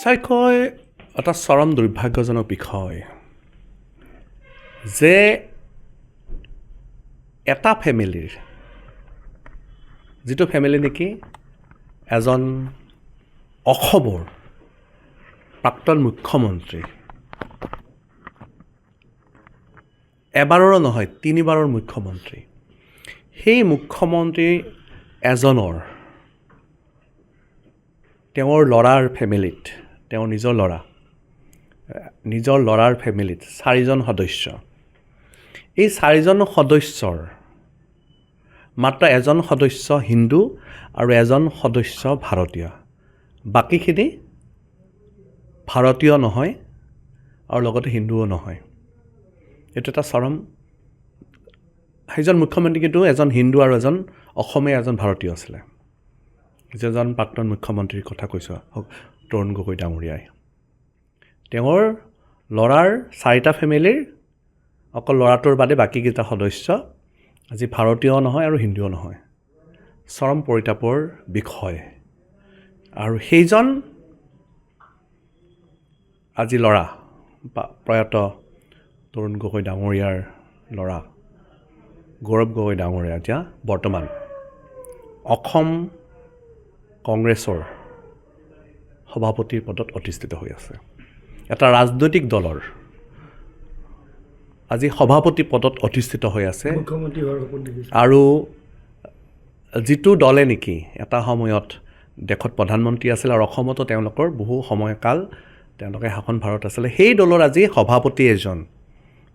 নিশ্চয়কৈ এটা চৰম দুৰ্ভাগ্যজনক বিষয় যে এটা ফেমিলিৰ যিটো ফেমিলি নেকি এজন অসমৰ প্ৰাক্তন মুখ্যমন্ত্ৰী এবাৰৰো নহয় 3 বাৰৰ মুখ্যমন্ত্ৰী সেই মুখ্যমন্ত্ৰী এজনৰ তেওঁৰ ল'ৰাৰ ফেমিলিত তেওঁৰ নিজৰ ল'ৰাৰ ফেমিলিত 4জন সদস্য এই 4জন সদস্যৰ মাত্ৰ এজন সদস্য হিন্দু আৰু এজন সদস্য ভাৰতীয় বাকীখিনি ভাৰতীয় নহয় আৰু লগতে হিন্দুও নহয় এইটো এটা চৰম সেইজন মুখ্যমন্ত্ৰী কিন্তু এজন হিন্দু আৰু এজন অসমীয়া এজন ভাৰতীয় আছিলে যেজন প্ৰাক্তন মুখ্যমন্ত্ৰীৰ কথা কৈছোঁ তৰুণ গগৈ ডাঙৰীয়াই তেওঁৰ ল'ৰাৰ 4টা ফেমিলিৰ অকল ল'ৰাটোৰ বাদে বাকীকেইটা সদস্য আজি ভাৰতীয় নহয় আৰু হিন্দুও নহয় চৰম পৰিতাপৰ বিষয় আৰু সেইজন আজি ল'ৰা প্ৰয়াত তৰুণ গগৈ ডাঙৰীয়াৰ ল'ৰা গৌৰৱ গগৈ ডাঙৰীয়া এতিয়া বৰ্তমান অসম কংগ্ৰেছৰ সভাপতিৰ পদত অধিষ্ঠিত হৈ আছে এটা ৰাজনৈতিক দলৰ আজি সভাপতি পদত অধিষ্ঠিত হৈ আছে আৰু যিটো দলে নেকি এটা সময়ত দেশত প্ৰধানমন্ত্ৰী আছিল আৰু অসমতো তেওঁলোকৰ বহু সময়কাল তেওঁলোকে শাসনভাৰত আছিলে সেই দলৰ আজি সভাপতি এজন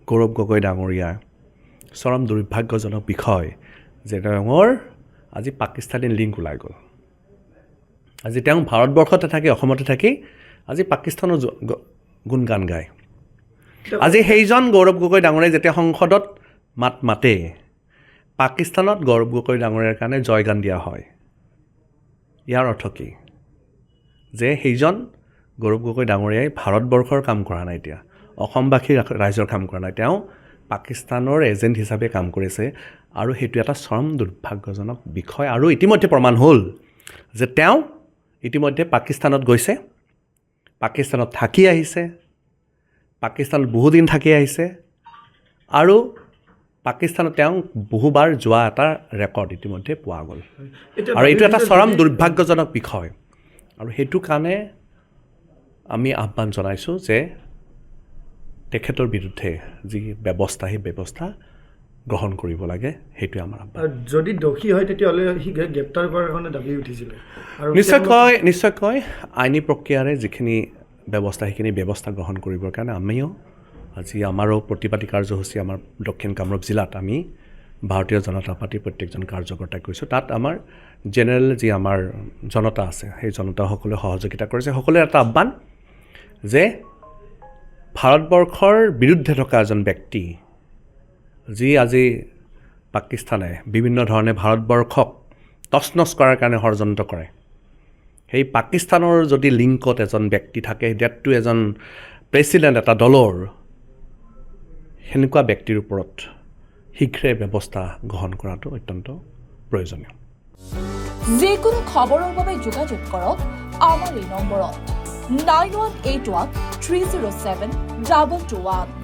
গৌৰৱ গগৈ ডাঙৰীয়া চৰম দুৰ্ভাগ্যজনক বিষয় যে তেওঁৰ আজি পাকিস্তানী লিংক ওলাই গ'ল আজি তেওঁ ভাৰতবৰ্ষতে থাকি অসমতে থাকি আজি পাকিস্তানৰ গুণগান গায় আজি সেইজন গৌৰৱ গগৈ ডাঙৰীয়াই যেতিয়া সংসদত মাতে পাকিস্তানত গৌৰৱ গগৈ ডাঙৰীয়াৰ কাৰণে জয়গান দিয়া হয় ইয়াৰ অৰ্থ কি যে সেইজন গৌৰৱ গগৈ ডাঙৰীয়াই ভাৰতবৰ্ষৰ কাম কৰা নাই এতিয়া অসমবাসীৰ ৰাইজৰ কাম কৰা নাই তেওঁ পাকিস্তানৰ এজেণ্ট হিচাপে কাম কৰিছে আৰু সেইটো এটা চৰম দুৰ্ভাগ্যজনক বিষয় আৰু ইতিমধ্যে প্ৰমাণ হ'ল যে তেওঁ ইতিমধ্যে পাকিস্তানত গৈছে পাকিস্তানত থাকি আহিছে পাকিস্তানত বহুদিন থাকি আহিছে আৰু পাকিস্তানত তেওঁ বহুবাৰ যোৱা এটা ৰেকৰ্ড ইতিমধ্যে পোৱা গ'ল আৰু এইটো এটা চৰম দুৰ্ভাগ্যজনক বিষয় আৰু সেইটো কাৰণে আমি আহ্বান জনাইছোঁ যে তেখেতৰ বিৰুদ্ধে যি ব্যৱস্থা সেই ব্যৱস্থা গ্ৰহণ কৰিব লাগে সেইটোৱে আমাৰ আহ্বান যদি দোষী হয় তেতিয়াহ'লে সি গ্ৰেপ্তাৰ কৰাৰ কাৰণে দাবী উঠিছিলে আৰু নিশ্চয়কৈ আইনী প্ৰক্ৰিয়াৰে যিখিনি ব্যৱস্থা সেইখিনি ব্যৱস্থা গ্ৰহণ কৰিবৰ কাৰণে আমিও আজি আমাৰো প্ৰতিবাদী কাৰ্যসূচী আমাৰ দক্ষিণ কামৰূপ জিলাত আমি ভাৰতীয় জনতা পাৰ্টীৰ প্ৰত্যেকজন কাৰ্যকৰ্তাই কৈছোঁ তাত আমাৰ জেনেৰেল যি আমাৰ জনতা আছে সেই জনতাসকলে সহযোগিতা কৰিছে সকলোৰে এটা আহ্বান যে ভাৰতবৰ্ষৰ বিৰুদ্ধে থকা এজন ব্যক্তি যি আজি পাকিস্তানে বিভিন্ন ধৰণে ভাৰতবৰ্ষক তছনছ কৰাৰ কাৰণে ষড়যন্ত্ৰ কৰে সেই পাকিস্তানৰ যদি লিংকত এজন ব্যক্তি থাকে ডেটটো এজন প্ৰেছিডেণ্ট এটা দলৰ সেনেকুৱা ব্যক্তিৰ ওপৰত শীঘ্ৰে ব্যৱস্থা গ্ৰহণ কৰাটো অত্যন্ত প্ৰয়োজনীয় যিকোনো খবৰৰ বাবে যোগাযোগ কৰক আমাৰ এই নম্বৰত 9181 307 221